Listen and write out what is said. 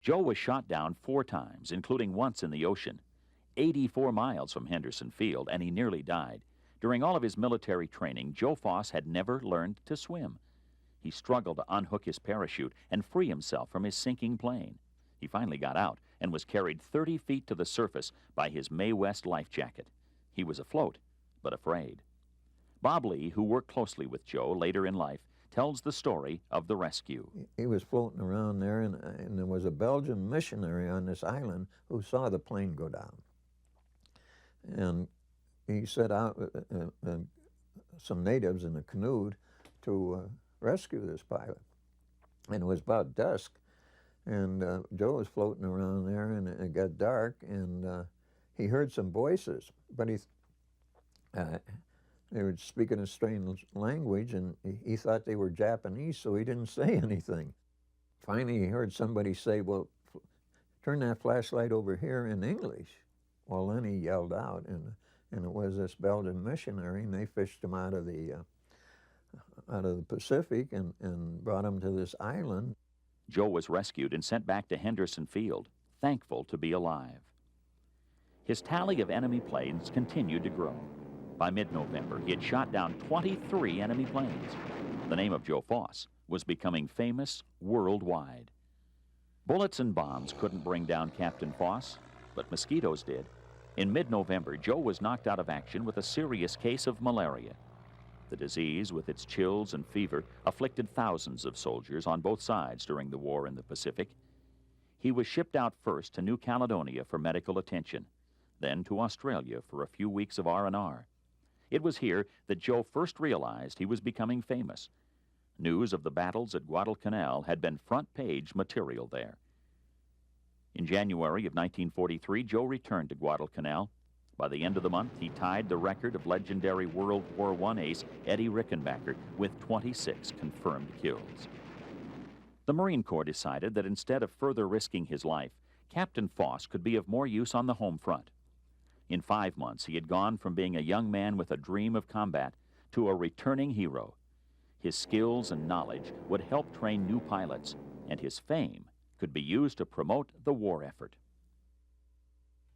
Joe was shot down 4 times, including once in the ocean, 84 miles from Henderson Field, and he nearly died. During all of his military training, Joe Foss had never learned to swim. He struggled to unhook his parachute and free himself from his sinking plane. He finally got out and was carried 30 feet to the surface by his Mae West life jacket. He was afloat, but afraid. Bob Lee, who worked closely with Joe later in life, tells the story of the rescue. He was floating around there, and there was a Belgian missionary on this island who saw the plane go down. And he set out some natives in a canoe to rescue this pilot. And it was about dusk, and Joe was floating around there, and it got dark, and he heard some voices, but they were speaking a strange language, and he thought they were Japanese, so he didn't say anything. Finally, he heard somebody say, "Well, turn that flashlight over here," in English. Well, then he yelled out, and it was this Belgian missionary, and they fished him out of the Pacific and brought him to this island. Joe was rescued and sent back to Henderson Field, thankful to be alive. His tally of enemy planes continued to grow. By mid-November, he had shot down 23 enemy planes. The name of Joe Foss was becoming famous worldwide. Bullets and bombs couldn't bring down Captain Foss, but mosquitoes did. In mid-November, Joe was knocked out of action with a serious case of malaria. The disease, with its chills and fever, afflicted thousands of soldiers on both sides during the war in the Pacific. He was shipped out first to New Caledonia for medical attention, then to Australia for a few weeks of R&R. It was here that Joe first realized he was becoming famous. News of the battles at Guadalcanal had been front-page material there. In January of 1943, Joe returned to Guadalcanal. By the end of the month, he tied the record of legendary World War I ace Eddie Rickenbacker with 26 confirmed kills. The Marine Corps decided that instead of further risking his life, Captain Foss could be of more use on the home front. In 5 months, he had gone from being a young man with a dream of combat to a returning hero. His skills and knowledge would help train new pilots, and his fame could be used to promote the war effort.